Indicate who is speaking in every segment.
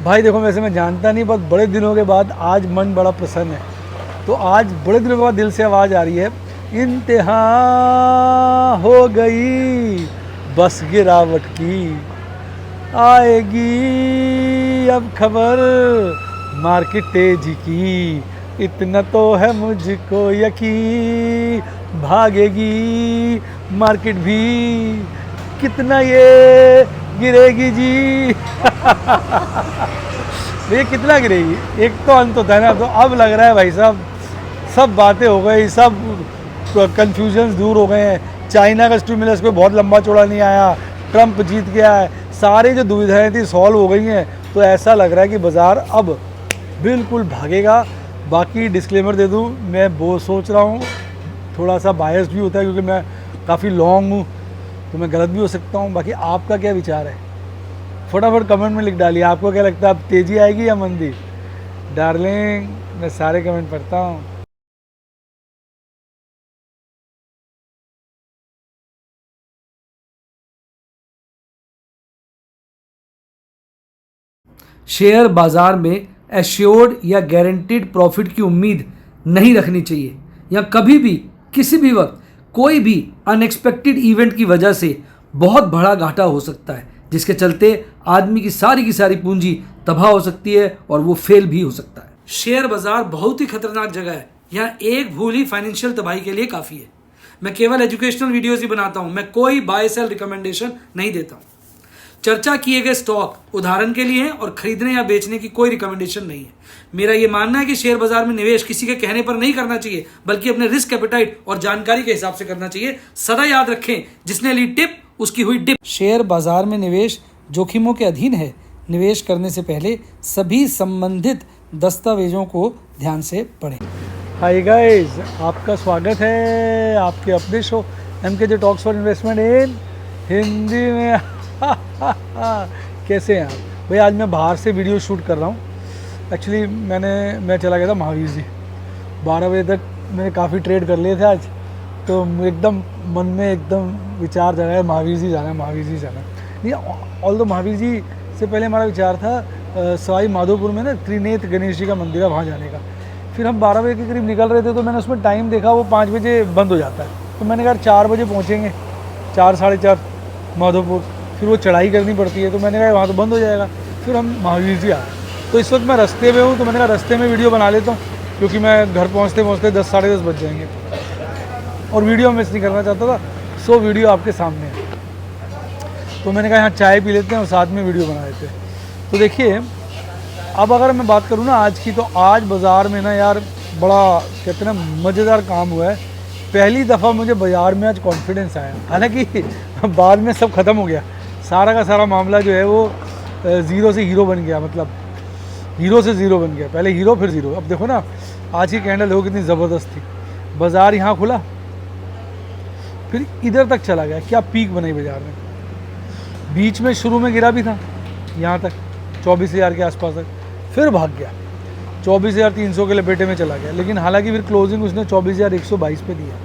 Speaker 1: भाई देखो, वैसे मैं जानता नहीं, बस बड़े दिनों के बाद आज मन बड़ा प्रसन्न है। तो आज बड़े दिनों के बाद दिल से आवाज़ आ रही है, इंतहा हो गई बस गिरावट की, आएगी अब खबर मार्केट तेजी की, इतना तो है मुझको यकीन, भागेगी मार्केट भी, कितना ये गिरेगी जी। ये कितना गिरेगी, एक तो अंत होता है ना। तो अब लग रहा है भाई साहब, सब बातें हो गई, सब कन्फ्यूजन्स दूर हो गए हैं। चाइना का स्टिमुलस कोई बहुत लंबा चौड़ा नहीं आया, ट्रंप जीत गया है, सारी जो दुविधाएं थी सॉल्व हो गई हैं। तो ऐसा लग रहा है कि बाज़ार अब बिल्कुल भागेगा। बाकी डिस्क्लेमर दे दूं, मैं वो सोच रहा हूँ, थोड़ा सा बायस भी होता है क्योंकि मैं काफ़ी लॉन्ग हूँ, तो मैं गलत भी हो सकता हूँ। बाकी आपका क्या विचार है, फटाफट कमेंट में लिख डालिए। आपको क्या लगता है, अब तेज़ी आएगी या मंदी? डार्लिंग, मैं सारे कमेंट पढ़ता हूँ।
Speaker 2: शेयर बाजार में एश्योर्ड या गारंटीड प्रॉफिट की उम्मीद नहीं रखनी चाहिए, या कभी भी किसी भी वक्त कोई भी अनएक्सपेक्टेड इवेंट की वजह से बहुत बड़ा घाटा हो सकता है, जिसके चलते आदमी की सारी पूंजी तबाह हो सकती है और वो फेल भी हो सकता है। शेयर बाजार बहुत ही खतरनाक जगह है, यहाँ एक भूल ही फाइनेंशियल तबाही के लिए काफ़ी है। मैं केवल एजुकेशनल वीडियोस ही बनाता हूँ, मैं कोई बाय सेल रिकमेंडेशन नहीं देता हूँ। चर्चा किए गए स्टॉक उदाहरण के लिए हैं और खरीदने या बेचने की कोई रिकमेंडेशन नहीं है। मेरा यह मानना है कि शेयर बाजार में निवेश किसी के कहने पर नहीं करना चाहिए, बल्कि अपने रिस्क एपेटाइट और जानकारी के हिसाब से करना चाहिए। सदा याद रखें, जिसने ली टिप उसकी हुई डिप। शेयर बाजार में निवेश जोखिमों के अधीन है। निवेश करने से पहले सभी संबंधित दस्तावेजों को ध्यान से पढ़ें।
Speaker 1: हाय गाइस, आपका स्वागत है आपके अपने show MKJ talks for investment इन हिंदी में। कैसे हैं आप भाई? आज मैं बाहर से वीडियो शूट कर रहा हूँ। एक्चुअली मैं चला गया था महावीर जी, 12 बजे तक मैंने काफ़ी ट्रेड कर लिए थे आज। तो एकदम मन में एकदम विचार जगा है, महावीर जी जाना है, महावीर जी जाना है। नहीं, ऑल दो महावीर जी से पहले हमारा विचार था सवाई माधोपुर में ना त्रिनेत्र गणेश जी का मंदिर है, वहाँ जाने का। फिर हम 12 बजे के करीब निकल रहे थे, तो मैंने उसमें टाइम देखा, वो 5 बजे बंद हो जाता है। तो मैंने कहा 4 बजे पहुँचेंगे, 4 साढ़े 4 माधोपुर। फिर वो चढ़ाई करनी पड़ती है, तो मैंने कहा वहाँ तो बंद हो जाएगा। फिर हम महावीर जी आए। तो इस वक्त मैं रास्ते में हूँ, तो मैंने कहा रास्ते में वीडियो बना लेता हूँ, क्योंकि मैं घर पहुँचते 10 साढ़े 10 बज जाएंगे और वीडियो मिस नहीं करना चाहता था। सो वीडियो आपके सामने है, तो मैंने कहा यहाँ चाय पी लेते हैं और साथ में वीडियो बना लेते हैं। तो देखिए, अब अगर मैं बात करूँ ना आज की, तो आज बाज़ार में ना यार बड़ा कहते हैं ना मज़ेदार काम हुआ है। पहली दफ़ा मुझे बाज़ार में आज कॉन्फिडेंस आया। हालांकि बाद में सब ख़त्म हो गया, सारा का सारा मामला जो है वो ज़ीरो से हीरो बन गया, मतलब हीरो से ज़ीरो बन गया। पहले हीरो फिर ज़ीरो। अब देखो ना, आज की कैंडल देखो कितनी ज़बरदस्त थी। बाज़ार यहाँ खुला, फिर इधर तक चला गया, क्या पीक बनाई बाज़ार में। बीच में शुरू में गिरा भी था यहाँ तक 24,000 के आसपास तक, फिर भाग गया 24,300 के लपेटे में चला गया। लेकिन हालांकि फिर क्लोजिंग उसने 24,122 पे दिया।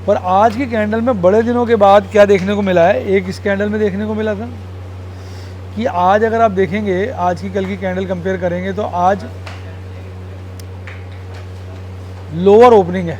Speaker 1: पर आज की कैंडल में बड़े दिनों के बाद क्या देखने को मिला है, एक इस कैंडल में देखने को मिला था कि आज अगर आप देखेंगे, आज की कल की कैंडल कंपेयर करेंगे, तो आज लोअर ओपनिंग है,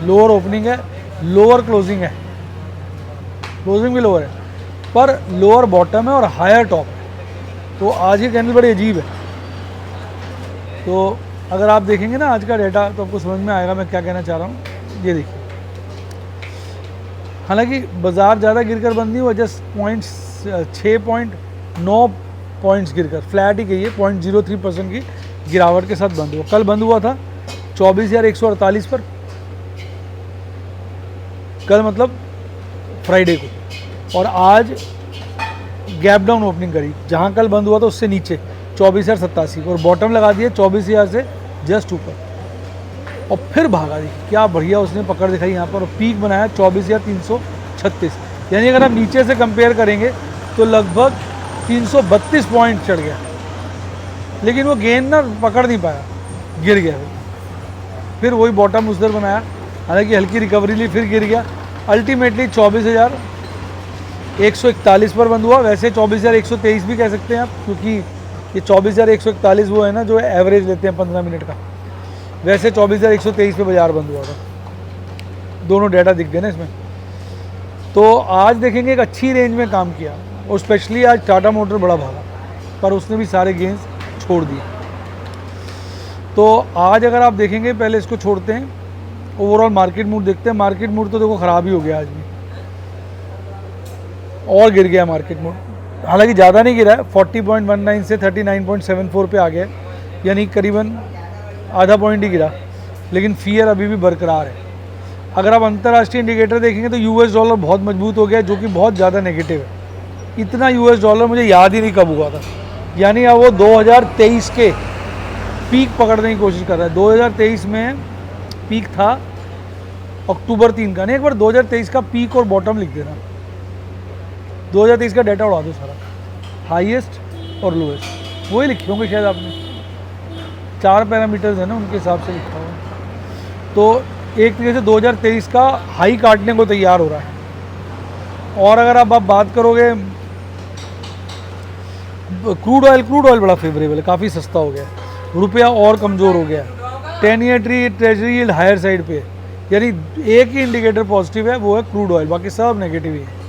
Speaker 1: लोअर ओपनिंग है, लोअर क्लोजिंग है, क्लोजिंग भी लोअर है, पर लोअर बॉटम है और हायर टॉप है। तो आज की कैंडल बड़ी अजीब है। तो अगर आप देखेंगे ना आज का डेटा, तो आपको समझ में आएगा मैं क्या कहना चाह रहा हूँ। ये देखिए, हालांकि बाज़ार ज़्यादा गिरकर बंद नहीं हुआ, जस्ट 6.9 पॉइंट्स गिरकर फ्लैट ही गई है, 0.03% की गिरावट के साथ बंद हुआ। कल बंद हुआ था 24,148 पर, कल मतलब फ्राइडे को, और आज गैप डाउन ओपनिंग करी, जहां कल बंद हुआ था उससे नीचे 24,087 और बॉटम लगा दिया 24,000 से जस्ट ऊपर, और फिर भागा। देखिए क्या बढ़िया उसने पकड़ दिखाई यहाँ पर, और पीक बनाया 24,336। यानी अगर आप नीचे से कंपेयर करेंगे तो लगभग 332 पॉइंट चढ़ गया, लेकिन वो गेंद ना पकड़ नहीं पाया, गिर गया। फिर वही बॉटम उस दर बनाया, हालांकि हल्की रिकवरी ली, फिर गिर गया। अल्टीमेटली 141 पर बंद हुआ। वैसे 24,123 भी कह सकते हैं आप, क्योंकि ये 24,141 वो है ना जो एवरेज लेते हैं 15 मिनट का। वैसे 24,123 पे बाजार बंद हुआ था। दोनों डाटा दिख गए ना इसमें। तो आज देखेंगे एक अच्छी रेंज में काम किया, और स्पेशली आज टाटा मोटर बड़ा भागा, पर उसने भी सारे गेंस छोड़ दिए। तो आज अगर आप देखेंगे, पहले इसको छोड़ते हैं, ओवरऑल मार्केट मूड देखते हैं। मार्केट मूड तो देखो ख़राब ही हो गया आज भी, और गिर गया मार्केट मूड। हालांकि ज़्यादा नहीं गिरा है, 40.19 से 39.74 पे आ गया, यानी करीबन आधा पॉइंट ही गिरा, लेकिन फियर अभी भी बरकरार है। अगर आप अंतर्राष्ट्रीय इंडिकेटर देखेंगे तो यूएस डॉलर बहुत मजबूत हो गया, जो कि बहुत ज़्यादा नेगेटिव है। इतना यूएस डॉलर मुझे याद ही नहीं कब हुआ था, यानी अब वो 2023 के पीक पकड़ने की कोशिश कर रहा है। 2023 में पीक था अक्टूबर 3 का, नहीं एक बार 2023 का पीक और बॉटम लिख देना, 2023 का डाटा उड़ा दो सारा, हाईएस्ट और लोएस्ट वही लिखे होंगे शायद आपने। 4 पैरामीटर्स है ना, उनके हिसाब से लिखा हुआ। तो एक तरीके से 2023 का हाई काटने को तैयार हो रहा है। और अगर आप बात करोगे क्रूड ऑयल बड़ा फेवरेबल है, काफ़ी सस्ता हो गया, रुपया और कमज़ोर हो गया। 10 year treasury yield higher side पे, यानी एक ही इंडिकेटर पॉजिटिव है, वो है क्रूड ऑयल, बाकी सब नेगेटिव ही है।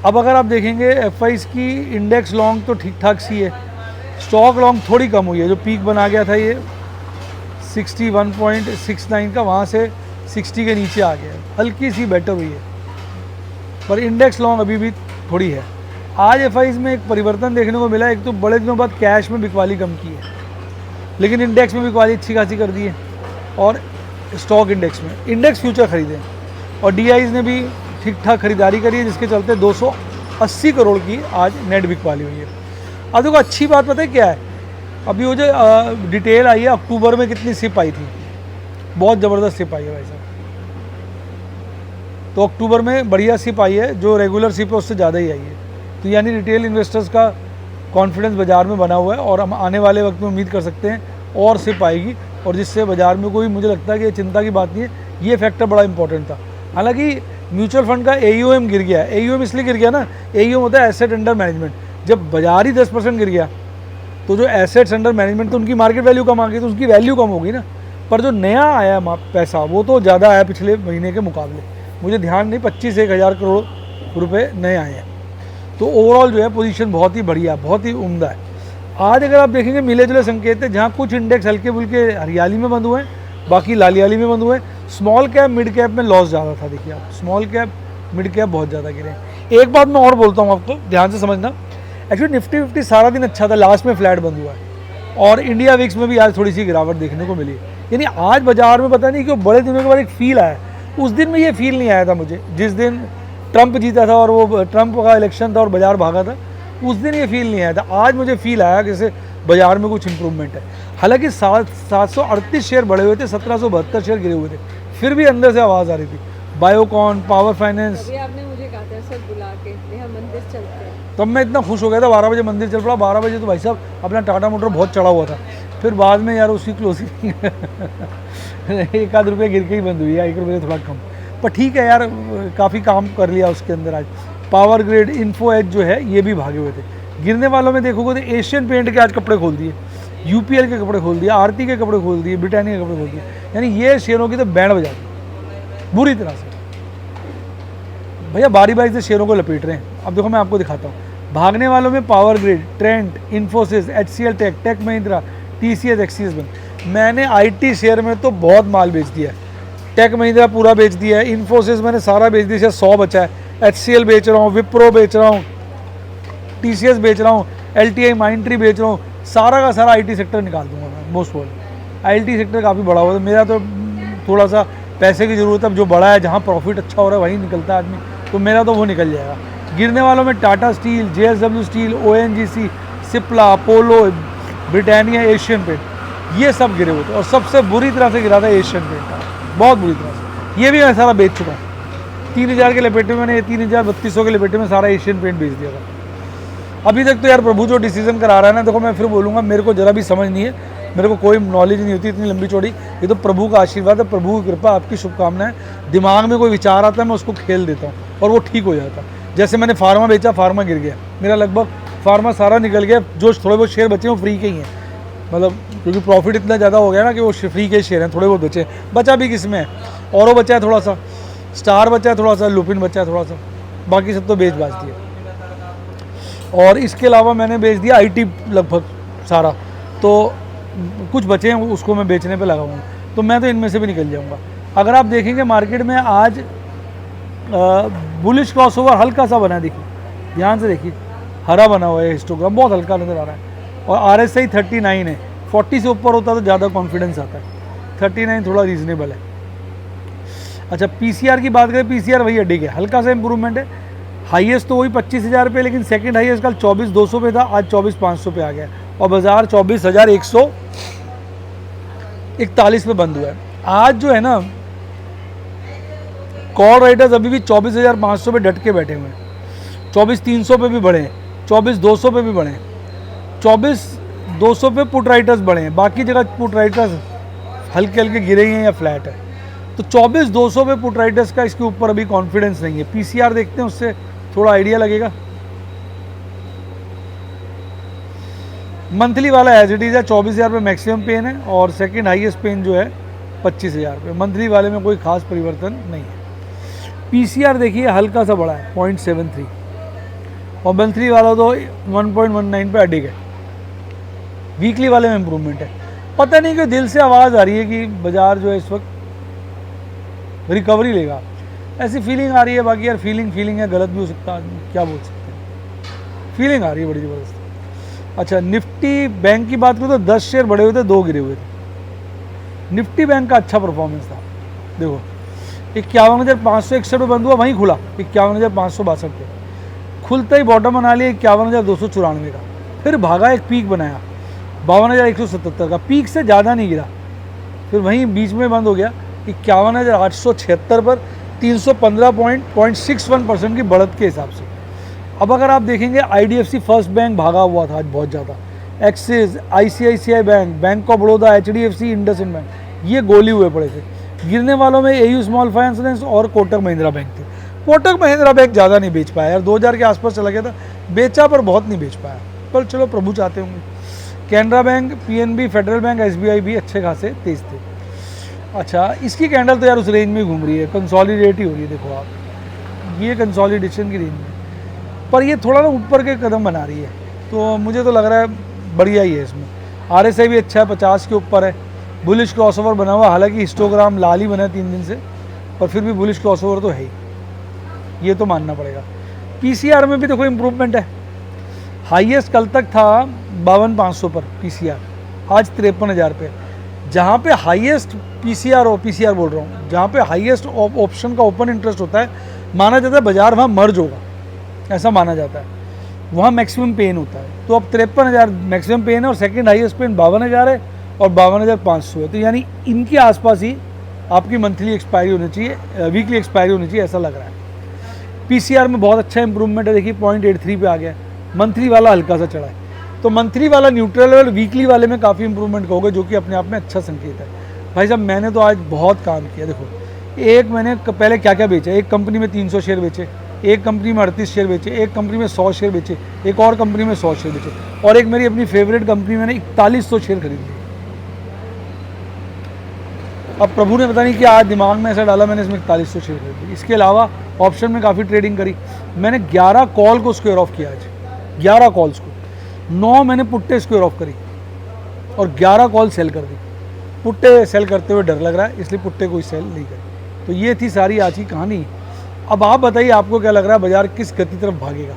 Speaker 1: अब अगर आप देखेंगे एफआईज की इंडेक्स लॉन्ग तो ठीक ठाक सी है, स्टॉक लॉन्ग थोड़ी कम हुई है। जो पीक बना गया था ये 61.69 का, वहाँ से 60 के नीचे आ गया है, हल्की सी बेटर हुई है, पर इंडेक्स लॉन्ग अभी भी थोड़ी है। आज एफआईज में एक परिवर्तन देखने को मिला। एक तो बड़े दिनों बाद कैश में बिकवाली कम की है, लेकिन इंडेक्स में बिकवाली अच्छी खासी कर दी है। और स्टॉक इंडेक्स में, इंडेक्स फ्यूचर खरीदे, और डीआईज ने भी ठीक ठाक खरीदारी करी है, जिसके चलते 280 करोड़ की आज नेट बिकवाली हुई है। अब देखो अच्छी बात पता है क्या है, अभी वो जो डिटेल आई है अक्टूबर में कितनी सिप आई थी, बहुत ज़बरदस्त सिप आई है भाई साहब। तो अक्टूबर में बढ़िया सिप आई है, जो रेगुलर सिप है उससे ज़्यादा ही आई है। तो यानी रिटेल इन्वेस्टर्स का कॉन्फिडेंस बाज़ार में बना हुआ है, और हम आने वाले वक्त में उम्मीद कर सकते हैं और सिप आएगी, और जिससे बाज़ार में कोई, मुझे लगता है कि चिंता की बात नहीं है। ये फैक्टर बड़ा इंपॉर्टेंट था। हालांकि म्यूचुअल फंड का AUM गिर गया है। AUM इसलिए गिर गया ना, AUM होता है एसेट अंडर मैनेजमेंट। जब बाजार ही 10% गिर गया, तो जो एसेट्स अंडर मैनेजमेंट, तो उनकी मार्केट वैल्यू कम आ गई, तो उसकी वैल्यू कम होगी ना। पर जो नया आया पैसा, वो तो ज़्यादा आया पिछले महीने के मुकाबले। मुझे ध्यान नहीं, 25-1 हज़ार करोड़ रुपए नए आए हैं। तो ओवरऑल जो है पोजीशन बहुत ही बढ़िया, बहुत ही उम्दा है। आज अगर आप देखेंगे मिले जुले संकेत है, जहाँ कुछ इंडेक्स हल्के फुल्के हरियाली में बंद हुए हैं, बाकी लालियाली में बंद हुए हैं। स्मॉल कैप मिड कैप में लॉस ज़्यादा था। देखिए आप, स्मॉल कैप मिड कैप बहुत ज़्यादा गिरे हैं। एक बात मैं और बोलता हूँ आपको, ध्यान से समझना। एक्चुअली निफ्टी 50 सारा दिन अच्छा था, लास्ट में फ्लैट बंद हुआ है, और इंडिया विक्स में भी आज थोड़ी सी गिरावट देखने को मिली। यानी आज बाजार में पता नहीं क्यों बड़े दिनों के बाद एक फील आया। उस दिन में ये फील नहीं आया था मुझे, जिस दिन ट्रंप जीता था और वो ट्रंप का इलेक्शन था और बाजार भागा था, उस दिन ये फील नहीं आया था। आज मुझे फील आया कि जैसे बाजार में कुछ इंप्रूवमेंट है। हालांकि 738 शेयर बढ़े हुए थे, 1772 शेयर गिरे हुए थे, फिर भी अंदर से आवाज़ आ रही थी। बायोकॉन, पावर फाइनेंस,
Speaker 3: अभी आपने मुझे कहा था सर बुला के हम मंदिर चलते हैं,
Speaker 1: तब मैं इतना खुश हो गया था। 12 बजे मंदिर चल पड़ा। 12 बजे तो भाई साहब अपना टाटा मोटर बहुत चढ़ा हुआ था। फिर बाद में यार उसकी क्लोजिंग 1 आध रुपये गिर के ही बंद हुई है, 1 रुपये थोड़ा कम, पर ठीक है यार, काफ़ी काम कर लिया उसके अंदर आज। पावर ग्रिड, इन्फो एज जो है, ये भी भागे हुए थे। गिरने वालों में देखोगे तो एशियन पेंट के आज कपड़े खोल दिए, UPL के कपड़े खोल दिए, आरती के कपड़े खोल दिए, ब्रिटानिया के कपड़े खोल दिए। यानी ये शेयरों की तो बैंड बजा दी बुरी तरह से। भैया बारी बारी से शेयरों को लपेट रहे हैं। अब देखो मैं आपको दिखाता हूँ। भागने वालों में पावर ग्रिड, ट्रेंट, इन्फोसिस, HCL टेक महिंद्रा, TCS, एक्सिस बैंक। मैंने IT शेयर में तो बहुत माल बेच दिया है। टेक महिंद्रा पूरा बेच दिया है, इन्फोसिस मैंने सारा बेच दिया, 100 बचा है। HCL बेच रहा हूँ, विप्रो बेच रहा हूँ, TCS बेच रहा हूँ, LTI माइंडट्री बेच रहा हूँ। सारा का सारा IT सेक्टर निकाल दूंगा मैं, मोस्ट प्रोबेबली। IT सेक्टर काफ़ी बड़ा हुआ है। मेरा तो थोड़ा सा पैसे की ज़रूरत है, अब जो बड़ा है, जहाँ प्रॉफिट अच्छा हो रहा है वहीं निकलता है आदमी, तो मेरा तो वो निकल जाएगा। गिरने वालों में टाटा स्टील, JSW स्टील, ONGC, सिप्ला, अपोलो, ब्रिटानिया, एशियन पेंट, ये सब गिरे हुए थे। और सबसे बुरी तरह से गिरा था एशियन पेंट का, बहुत बुरी तरह से। ये भी मैं सारा बेच चुका हूँ। 3000 के लपेटे में मैंने 3200 के लपेटे में सारा एशियन पेंट बेच दिया था। अभी तक तो यार प्रभु जो डिसीजन करा रहा है ना, देखो मैं फिर बोलूँगा, मेरे को ज़रा भी समझ नहीं है, मेरे को कोई नॉलेज नहीं होती इतनी लंबी चौड़ी। ये तो प्रभु का आशीर्वाद है, प्रभु की कृपा, आपकी शुभकामनाएं। दिमाग में कोई विचार आता है, मैं उसको खेल देता हूँ और वो ठीक हो जाता है। जैसे मैंने फार्मा बेचा, फार्मा गिर गया मेरा, लगभग फार्मा सारा निकल गया, जो थोड़े बहुत शेयर बचे वो फ्री के ही हैं, मतलब क्योंकि प्रॉफिट इतना ज़्यादा हो गया ना कि वो फ्री के शेयर हैं, थोड़े बहुत बचे। बचा भी किस में है, औरो बचा है थोड़ा सा, स्टार बचा है थोड़ा सा, लुपिन बचा है थोड़ा सा, बाकी सब तो बेच बाच दिया। और इसके अलावा मैंने बेच दिया IT लगभग सारा, तो कुछ बचे हैं उसको मैं बेचने पे लगा हुआ हूँ, तो मैं तो इनमें से भी निकल जाऊँगा। अगर आप देखेंगे मार्केट में आज बुलिश क्रॉसओवर हल्का सा बना है, देखिए ध्यान से देखिए, हरा बना हुआ है, हिस्टोग्राम बहुत हल्का नज़र आ रहा है, और RSI 39 है, 40 से ऊपर होता तो ज़्यादा कॉन्फिडेंस आता है, 39 थोड़ा रीजनेबल है। अच्छा PCR की बात करें, PCR वही अड्डी है, हल्का सा इंप्रूवमेंट है, हाईएस्ट तो वही 25,000 पे, लेकिन सेकंड हाईएस्ट कल 24,200 पे था, आज 24,500 पे आ गया, और बाजार 24,141 पे बंद हुआ है। आज जो है ना कॉल राइटर्स अभी भी 24,500 पे डट के बैठे हुए हैं, 24,300 पे भी बढ़े हैं, 24,200 पे भी बढ़े हैं, 24,200 पे पुट राइटर्स बढ़े हैं, बाकी जगह पुट राइटर्स हल्के हल्के गिरे हैं या फ्लैट है। तो 24,200 पे पुट राइटर्स का इसके ऊपर अभी कॉन्फिडेंस नहीं है। PCR देखते हैं, उससे थोड़ा आइडिया लगेगा। मंथली वाला एज इट इज़ है, 24,000 पे मैक्सिमम पेन है, और सेकंड हाईएस्ट पेन जो है 25,000 पे। मंथली वाले में कोई खास परिवर्तन नहीं है। PCR देखिए हल्का सा बड़ा है 0.73, और मंथली वाला तो 1.19 पे अडिग है। वीकली वाले में इम्प्रूवमेंट है। पता नहीं कि दिल से आवाज़ आ रही है कि बाजार जो है इस वक्त रिकवरी लेगा, ऐसी फीलिंग आ रही है। बाकी यार फीलिंग है, गलत भी हो सकता है, क्या बोल सकते हैं, फीलिंग आ रही है बड़ी ज़बरदस्त। अच्छा निफ्टी बैंक की बात करूँ तो 10 शेयर बढ़े हुए थे, 2 गिरे हुए थे। निफ्टी बैंक का अच्छा परफॉर्मेंस था, देखो 51,561 पे बंद हुआ, वहीं खुला 51,562 पे, खुलते ही बॉटम बना लिया 51,294 का, फिर भागा, एक पीक बनाया 52,177 का, पीक से ज़्यादा नहीं गिरा, फिर वहीं बीच में बंद हो गया 51,876 पर, 315.61% की बढ़त के हिसाब से। अब अगर आप देखेंगे IDFC फर्स्ट बैंक भागा हुआ था आज बहुत ज़्यादा, axis, ICICI bank, bank of Baroda, HDFC, IndusInd bank, ये गोली हुए पड़े थे। गिरने वालों में AU स्मॉल फाइनेंस और कोटक महिंद्रा बैंक थे। कोटक महिंद्रा बैंक ज़्यादा नहीं बेच पाया यार, 2,000 के आसपास चला गया था, बेचा पर बहुत नहीं बेच पाया, पर चलो प्रभु चाहते होंगे। Canara bank, PNB, federal bank, SBI भी अच्छे खासे तेज थे। अच्छा इसकी कैंडल तो यार उस रेंज में घूम रही है, कंसोलिडेट ही हो रही है, देखो आप ये कंसोलिडेशन की रेंज में, पर ये थोड़ा ना ऊपर के कदम बना रही है, तो मुझे तो लग रहा है बढ़िया ही है। इसमें RSI भी अच्छा है, 50 के ऊपर है, बुलिश क्रॉसओवर बना हुआ, हालांकि हिस्टोग्राम लाल ही बना है 3 दिन से, पर फिर भी बुलिश क्रॉसओवर तो है ही, ये तो मानना पड़ेगा। PCR में भी देखो इम्प्रूवमेंट है, हाईएस्ट कल तक था 52,500 पर PCR, आज 53,000 पे। जहाँ पे हाईएस्ट PCR बोल रहा हूँ, जहाँ पे हाईएस्ट ऑप्शन का ओपन इंटरेस्ट होता है, माना जाता है बाजार वहाँ मर्ज होगा, ऐसा माना जाता है, वहाँ मैक्सिमम पेन होता है। तो अब 53,000 मैक्सिमम पेन है, और सेकंड हाईएस्ट पेन 52,000 है, और 52,500 है, तो यानी इनके आसपास ही आपकी मंथली एक्सपायरी होनी चाहिए, वीकली एक्सपायरी होनी चाहिए, ऐसा लग रहा है। PCR में बहुत अच्छा इंप्रूवमेंट है, देखिए 0.83 पे आ गया, मंथली वाला हल्का सा चढ़ा है, तो मंथली वाला न्यूट्रल है, और वीकली वाले में काफ़ी इंप्रूवमेंट कहोगे, जो कि अपने आप में अच्छा संकेत है। भाई साहब मैंने तो आज बहुत काम किया, देखो एक मैंने पहले क्या क्या बेचा, एक कंपनी में 300 शेयर बेचे, एक कंपनी में 38 शेयर बेचे, एक कंपनी में 100 शेयर बेचे, एक और कंपनी में 100 शेयर बेचे, और एक मेरी अपनी फेवरेट कंपनी मैंने 4100 शेयर खरीद लिए। अब प्रभु ने पता नहीं कि आज दिमाग में ऐसा डाला, मैंने इसमें 4100 शेयर खरीद ली। इसके अलावा ऑप्शन में काफ़ी ट्रेडिंग करी, मैंने 11 कॉल को स्क्वायर ऑफ किया आज, 11 कॉल्स को, 9 मैंने पुट्टे स्क्वायर ऑफ करी, और 11 कॉल सेल कर दी। पुट्टे सेल करते हुए डर लग रहा है, इसलिए पुट्टे कोई सेल नहीं करी। तो ये थी सारी आज की कहानी। अब आप बताइए आपको क्या लग रहा है, बाजार किस गति तरफ भागेगा?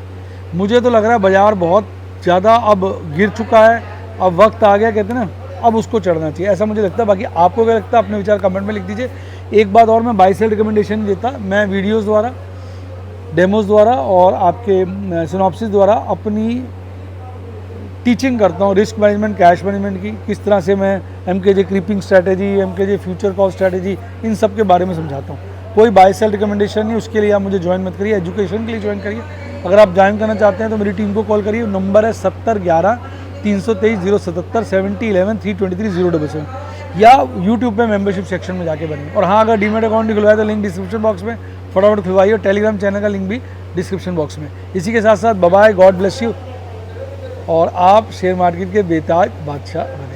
Speaker 1: मुझे तो लग रहा है बाजार बहुत ज़्यादा अब गिर चुका है, अब वक्त आ गया, कहते हैं ना, अब उसको चढ़ना चाहिए, ऐसा मुझे लगता है। बाकी आपको क्या लगता है अपने विचार कमेंट में लिख दीजिए। एक बात और, मैं बाय सेल रिकमेंडेशन देता, मैं वीडियोज़ द्वारा, डेमोज़ द्वारा और आपके सिनॉप्सिस द्वारा अपनी टीचिंग करता हूँ रिस्क मैनेजमेंट, कैश मैनेजमेंट की, किस तरह से मैं MKJ creeping strategy, MKJ future call strategy, इन सब के बारे में समझाता हूँ। कोई बाय सेल रिकमेंडेशन नहीं, उसके लिए आप मुझे ज्वाइन मत करिए, एजुकेशन के लिए ज्वाइन करिए। अगर आप ज्वाइन करना चाहते हैं तो मेरी टीम को कॉल करिए, नंबर है 7011-323-077 7011-323-077, या यूट्यूब पे मेंबरशिप सेक्शन में जाके बनिए। और हाँ, अगर डीमेट अकाउंट नहीं खुलवाया तो लिंक डिस्क्रिप्शन बॉक्स में फटाफट खुलवाइए, और टेलीग्राम चैनल का लिंक भी डिस्क्रिप्शन बॉक्स में। इसी के साथ साथ bye bye, God bless you, और आप शेयर मार्केट के बेताज बादशाह बने।